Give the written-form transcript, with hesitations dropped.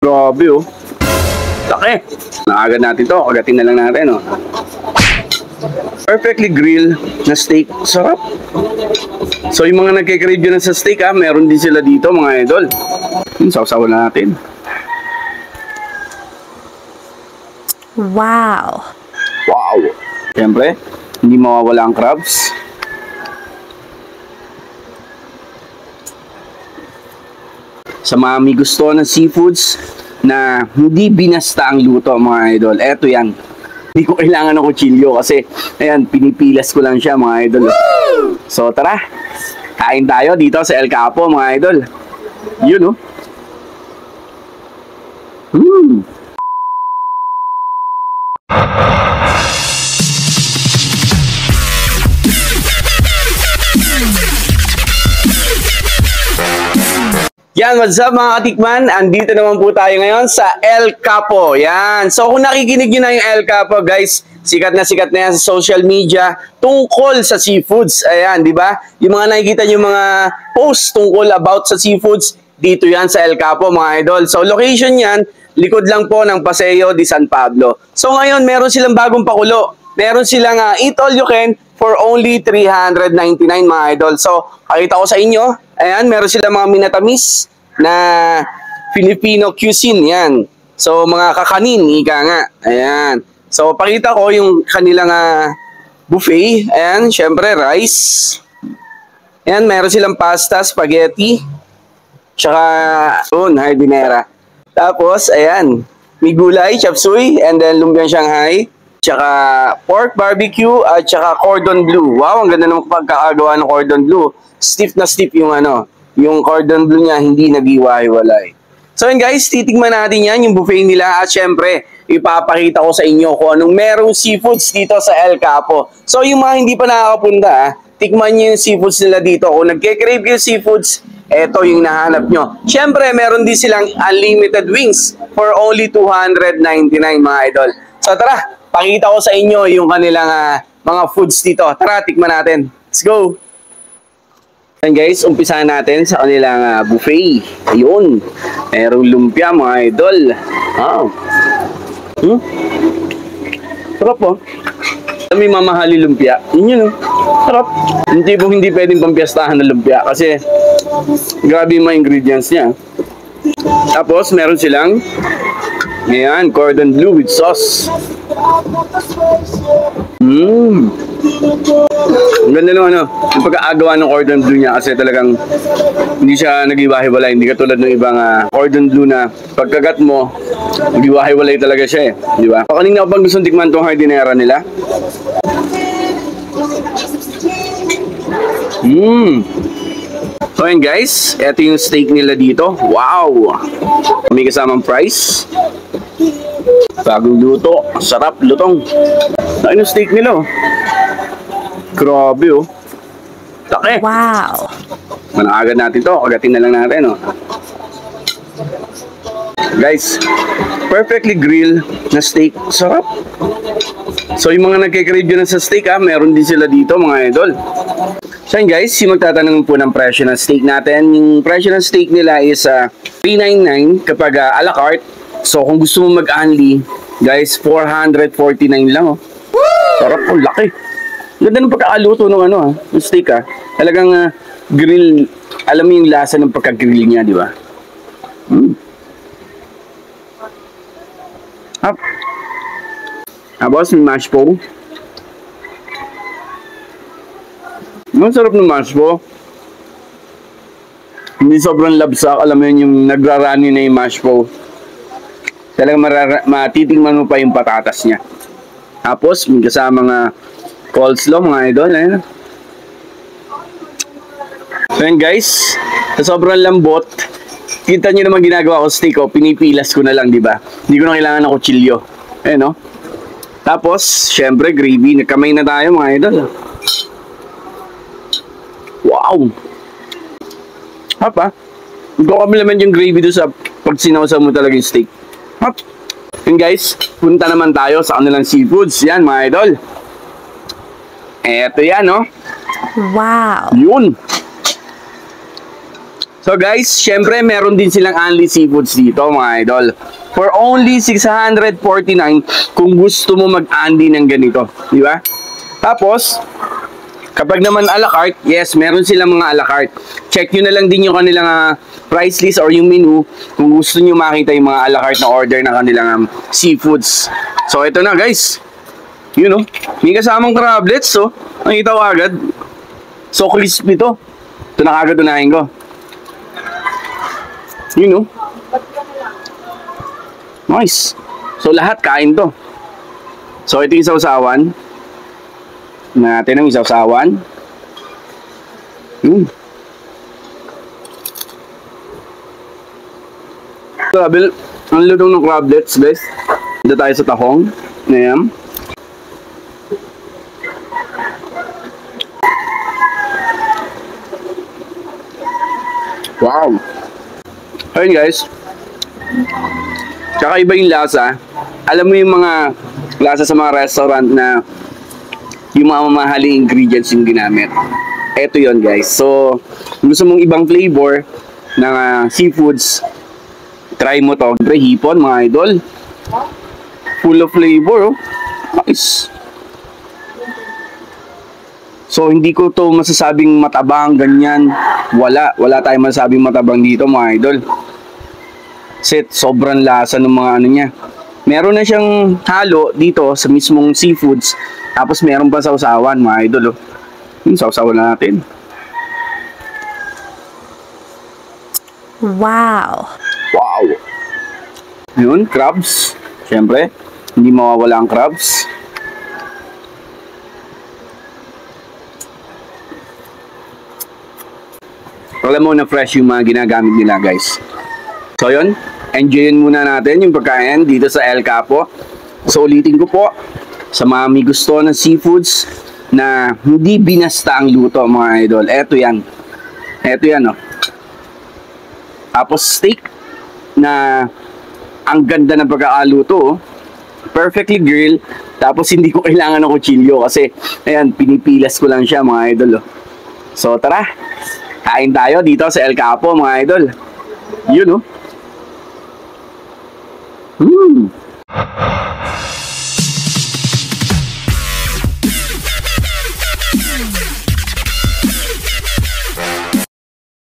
Grabe oh. Laki. Nakagad natin to. Agatin na lang natin oh. Perfectly grilled na steak. Sarap. So yung mga nagkikrave yun sa steak ha, meron din sila dito mga idol. Sausawan na natin. Wow. Wow. Siyempre, hindi mawawala ang crabs. Sa mga may gusto ng seafoods na hindi binasta ang luto mga idol, eto yan. Hindi ko kailangan ng kutsilyo kasi ayan, pinipilas ko lang siya mga idol. So tara, kain tayo dito sa El Capo mga idol. Yun oh. Yan, what's up mga katikman? Andito naman po tayo ngayon sa El Capo. Yan. So kung nakikinig nyo na yung El Capo guys, sikat na yan sa social media tungkol sa seafoods. Ayan, di ba? Yung mga nakikita nyo mga posts tungkol about sa seafoods, dito yan sa El Capo mga idol. So location yan, likod lang po ng Paseo de San Pablo. So ngayon, meron silang bagong pakulo. Meron silang eat all you can for only 399 mga idol. So, pakita ko sa inyo. Ayan, meron silang mga minatamis na Filipino cuisine. Yan. So, mga kakanin, ika nga. Ayan. So, pakita ko yung kanilang buffet. Ayan, syempre, rice. Ayan, meron silang pasta, spaghetti. Tsaka, hardinera. Tapos, ayan, may gulay, chop suey, and then lumpiang Shanghai. Tsaka pork barbecue at tsaka cordon bleu. Wow, ang ganda ng pagkakagawa ng cordon bleu. Stiff na stiff yung yung cordon bleu niya, hindi nag-iwahiwalay. So yun guys, titigman natin yan, yung buffet nila. At syempre, ipapakita ko sa inyo kung anong merong seafoods dito sa El Capo. So yung mga hindi pa nakakapunta, tikman nyo yung seafoods nila dito. Kung nagke-crave yung seafoods, eto yung nahanap nyo. Syempre, meron din silang unlimited wings for only 299 mga idol. So tara, pakita ko sa inyo yung kanilang mga foods dito. Tara, tikman natin. Let's go! And guys, umpisahan natin sa kanilang buffet. Ayun. Merong lumpia mga idol. Wow. Sarap po. May mamahali lumpia. Yun. Sarap. Hindi pwedeng pampiyastahan ng lumpia kasi grabe yung mga ingredients niya. Tapos, meron silang ayan, cordon bleu with sauce. Ang ganda naman yung pagkaagawa ng cordon bleu niya kasi talagang hindi siya nag-iwahiwalay. Hindi katulad ng ibang cordon bleu na pagkagat mo, nag-iwahiwalay talaga siya eh. Di ba? Kanina ko pang gusto tikman itong hardinera nila. So yun guys, ito yung steak nila dito. Wow! May kasamang fries. Bagong luto. Sarap, lutong. Ayun yung steak nila oh. Grabe oh. Laki. Wow. Manakagan natin to. Agatin na lang natin oh. Guys, perfectly grilled na steak. Sarap. So yung mga nagkikrave yun sa steak meron din sila dito mga idol. So yun guys, yung magtatanong po ng presyo ng steak natin. Yung presyo ng steak nila is 399 kapag a la carte. So kung gusto mo mag-unli, guys, 449 lang oh. Sarap po, laki. Ganda ng pagkakaluto ng ng steak Talagang grill, alam mo yung lasa ng pagka-grill niya, di ba? Tapos may mash po. Ang sarap ng mash po. Hindi sobrang labsak, alam mo yun yung nagrarani na yung mash po. Talagang matitingnan mo pa yung patatas niya. Tapos, may kasamang coleslaw mga idol. Ayun. So yun guys, sa sobrang lambot, kita nyo naman ginagawa ko steak pinipilas ko na lang, di ba? Hindi ko na kailangan ng kutsilyo. Ayun no? Tapos, syempre, gravy. Nagkamay na tayo mga idol. Wow! Hapa, magkakamilaman yung gravy doon sa pag sinawsaw mo talaga yung steak. Hop. Yun guys, punta naman tayo sa kanilang seafoods. Yan mga idol. Eto yan, no? Wow. Yun. So guys, syempre meron din silang Only Seafoods dito mga idol. For only 649 kung gusto mo mag-Only ng ganito, di ba? Tapos, kapag naman a la carte, yes, meron silang mga a la carte. Check nyo na lang din yung kanilang price list or yung menu kung gusto nyo makita yung mga a la carte na order na kanilang seafoods. So ito na guys. You know, may kasamang crablets, so nakita ko agad. So crispy to. Ito na kagad unahin ko. You know. Nice. So lahat kain to. So ito yung sausawan. Natin ang sausawan. Grabe, ang lutong ng crablets guys. Dito tayo sa tahong. Ayan. Wow. Ayun guys. Tsaka iba yung lasa. Alam mo yung mga lasa sa mga restaurant na yung mga mamahaling ingredients yung ginamit. Ito yon guys. So, kung gusto mong ibang flavor ng seafoods, try mo to. Siyempre, hipon mga idol. Full of flavor. Oh. Nice. So, hindi ko to masasabing matabang, ganyan. Wala tayong masasabing matabang dito mga idol. Kasi sobrang lasa ng mga ano niya. Meron na siyang halo dito sa mismong seafoods. Tapos meron pa sausawan mga idol. Oh. Yung sausawan na natin. Wow. Wow. Yun, crabs. Siyempre, hindi mawawala ang crabs. Alam mo na fresh yung mga ginagamit nila guys. So yun, enjoyin muna natin yung pagkain dito sa El Capo. So ulitin ko po, sa mga may gusto ng seafoods na hindi binasta ang luto mga idol. Eto yan. Eto yan oh. Tapos steak na ang ganda ng pagkakaluto oh. Perfectly grilled. Tapos hindi ko kailangan ng kutsilyo kasi ayan, pinipilas ko lang siya mga idol oh. So tara, kain tayo dito sa El Capo mga idol. Yun oh.